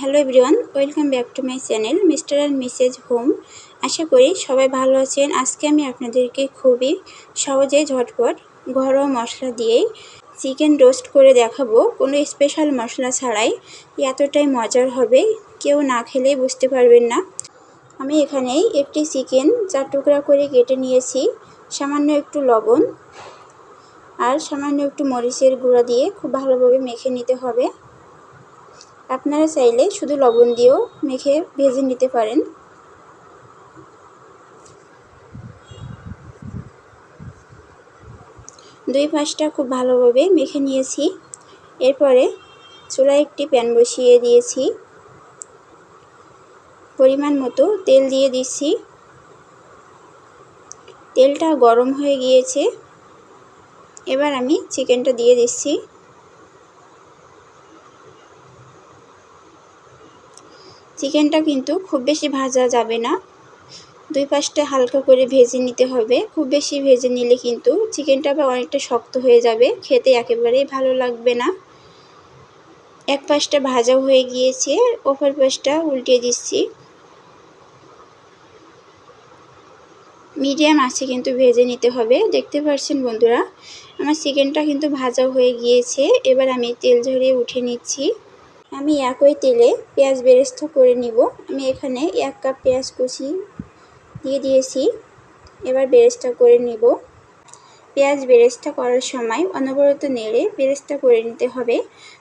Hello everyone, welcome back to my channel mister and missus Home. আশা করি সবাই ভালো আছেন। আজকে আমি আপনাদেরকে খুবই সহজে ঝটপট ঘরোয়া মশলা দিয়েই চিকেন রোস্ট করে দেখাবো, কোনো স্পেশাল মশলা ছাড়াই। এতটাই মজার হবে, কেউ না খেলেই বুঝতে পারবেন না। আমি এখানে একটি চিকেন 4 টুকরা করে কেটে নিয়েছি। সামান্য একটু লবণ আর সামান্য একটু মরিচের গুঁড়া দিয়ে খুব ভালোভাবে মেখে নিতে হবে। আপনারা চাইলে শুধু লবণ দিয়েও মেখে ভেজে নিতে পারেন। দুই পাশটা খুব ভালোভাবে মেখে নিয়েছি। এরপরে চুলায় একটি প্যান বসিয়ে দিয়েছি, পরিমাণ মতো তেল দিয়ে দিচ্ছি। তেলটা গরম হয়ে গিয়েছে, এবার আমি চিকেনটা দিয়ে দিচ্ছি। চিকেনটা কিন্তু খুব বেশি ভাজা যাবে না, দুই পাশটা হালকা করে ভেজে নিতে হবে। খুব বেশি ভেজে নিলে কিন্তু চিকেনটা আবার অনেকটা শক্ত হয়ে যাবে, খেতে একেবারেই ভালো লাগবে না। এক পাশটা ভাজা হয়ে গিয়েছে, অপর পাশটা উল্টে দিচ্ছি। মিডিয়াম আঁচে কিন্তু ভেজে নিতে হবে। দেখতে পাচ্ছেন বন্ধুরা, আমার চিকেনটা কিন্তু ভাজা হয়ে গিয়েছে। এবার আমি তেল ঝরিয়ে উঠে নিচ্ছি। আমি একই তেলে পেঁয়াজ বেরেস্তা করে নিব। আমি এখানে 1 কাপ পেঁয়াজ কুচি দিয়ে দিয়েছি। এবার বেরেস্তা করে নিব। পেঁয়াজ বেরেস্তা করার সময় অনবরত নেড়ে বেরেস্তা করে নিতে হবে,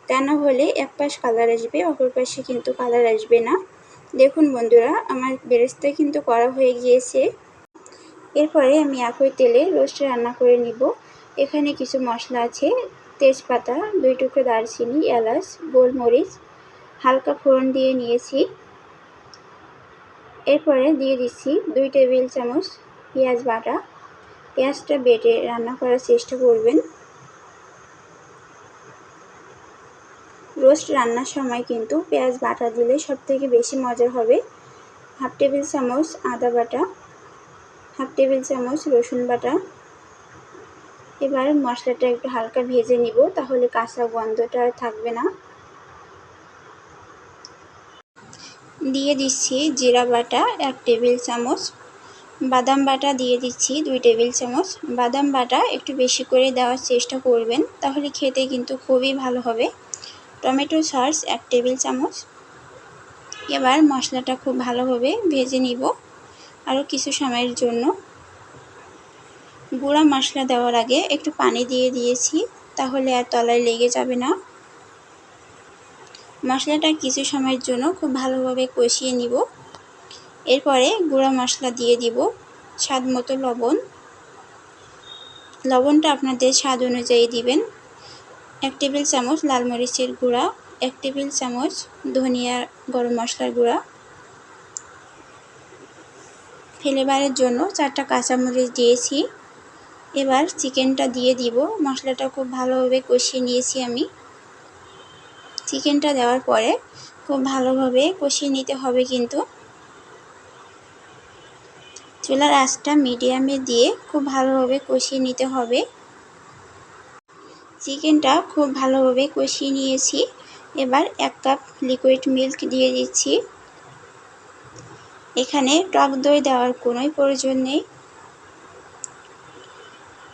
তা না হলে এক পাশ কালার আসবে, অপর পাশে কিন্তু কালার আসবে না। দেখুন বন্ধুরা, আমার বেরেস্তা কিন্তু করা হয়ে গিয়েছে। এরপরে আমি একই তেলে রোস্ট রান্না করে নিব। এখানে কিছু মশলা আছে, তেজপাতা, 2 টুকরো দারচিনি, এলাচ, গোলমরিচ হালকা ফোড়ন দিয়ে নিয়েছি। এরপরে দিয়ে দিচ্ছি 2 টেবিল চামচ পেঁয়াজ বাটা। পেঁয়াজটা বেটে রান্না করার চেষ্টা করবেন। রোস্ট রান্নার সময় কিন্তু পেঁয়াজ বাটা দিলে সবথেকে বেশি মজা হবে। 1/2 টেবিল চামচ আদা বাটা, 1/2 টেবিল চামচ রসুন বাটা। এবার মশলাটা একটু হালকা ভেজে নিব, তাহলে কাঁচা গন্ধটা আর থাকবে না। দিয়ে দিচ্ছি জিরা বাটা 1 টেবিল চামচ, বাদাম বাটা দিয়ে দিচ্ছি 2 টেবিল চামচ। বাদাম বাটা একটু বেশি করে দেওয়ার চেষ্টা করবেন, তাহলে খেতে কিন্তু খুবই ভালো হবে। টমেটো সস 1 টেবিল চামচ। এবার মশলাটা খুব ভালোভাবে ভেজে নিব আরও কিছু সময়ের জন্য। গুঁড়া মশলা দেওয়ার আগে একটু পানি দিয়ে দিয়েছি, তাহলে আর তলায় লেগে যাবে না। মশলাটা কিছু সময়ের জন্য খুব ভালোভাবে কষিয়ে নিব। এরপরে গুঁড়া মশলা দিয়ে দিব, স্বাদ মতো লবণ। লবণটা আপনাদের স্বাদ অনুযায়ী দিবেন। 1 টেবিল চামচ লাল মরিচের গুঁড়া, 1 টেবিল চামচ ধনিয়া গরম মশলার গুঁড়া, ফ্লেভারের জন্য 4টা কাঁচামরিচ দিয়েছি। এবার চিকেনটা দিয়ে দিব। মশলাটা খুব ভালোভাবে কষিয়ে নিয়েছি আমি। চিকেনটা দেওয়ার পরে খুব ভালোভাবে কষিয়ে নিতে হবে কিন্তু। চুলার আঁচটা মিডিয়ামে দিয়ে খুব ভালোভাবে কষিয়ে নিতে হবে। চিকেনটা খুব ভালোভাবে কষিয়ে নিয়েছি। এবার 1 কাপ লিকুইড মিল্ক দিয়ে দিচ্ছি। এখানে টক দই দেওয়ার কোনোই প্রয়োজন নেই।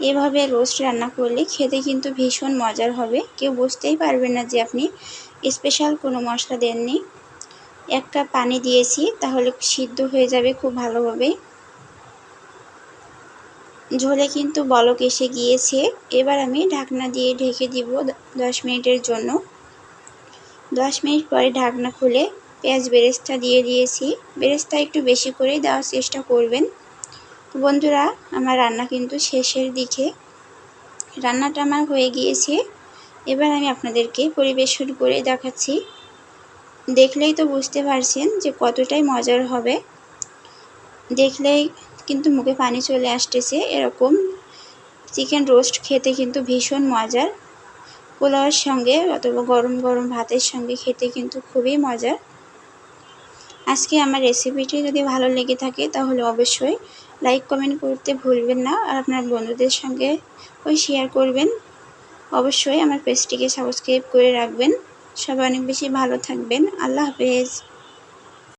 এভাবে রোস্ট রান্না করলে খেতে কিন্তু ভীষণ মজার হবে, কেউ বুঝতেই পারবে না যে আপনি স্পেশাল কোনো মশলা দেননি। 1 কাপ পানি দিয়েছি, তাহলে সিদ্ধ হয়ে যাবে খুব ভালোভাবে। ঝোলে কিন্তু বলক এসে গিয়েছে। এবার আমি ঢাকনা দিয়ে ঢেকে দিব 10 মিনিটের জন্য। 10 মিনিট পরে ঢাকনা খুলে পেঁয়াজ বেরেস্তা দিয়ে দিয়েছি। বেরেস্তা একটু বেশি করেই দেওয়ার চেষ্টা করবেন। বন্ধুরা, আমার রান্না কিন্তু শেষের দিকে। রান্নাটা আমার হয়ে গিয়েছে। এবার আমি আপনাদেরকে পরিবেশন করে দেখাচ্ছি। দেখলেই তো বুঝতে পারছেন যে কতটাই মজার হবে। দেখলেই কিন্তু মুখে পানি চলে আসতেছে। এরকম চিকেন রোস্ট খেতে কিন্তু ভীষণ মজার। পোলাওয়ের সঙ্গে অথবা গরম গরম ভাতের সঙ্গে খেতে কিন্তু খুবই মজার। আজকে আমার রেসিপিটি যদি ভালো লেগে থাকে তাহলে অবশ্যই লাইক কমেন্ট করতে ভুলবেন না, আর আপনার বন্ধুদের সঙ্গে শেয়ার করবেন। অবশ্যই আমার পেজটিকে সাবস্ক্রাইব করে রাখবেন। সবাই অনেক বেশি ভালো থাকবেন। আল্লাহ হাফেজ।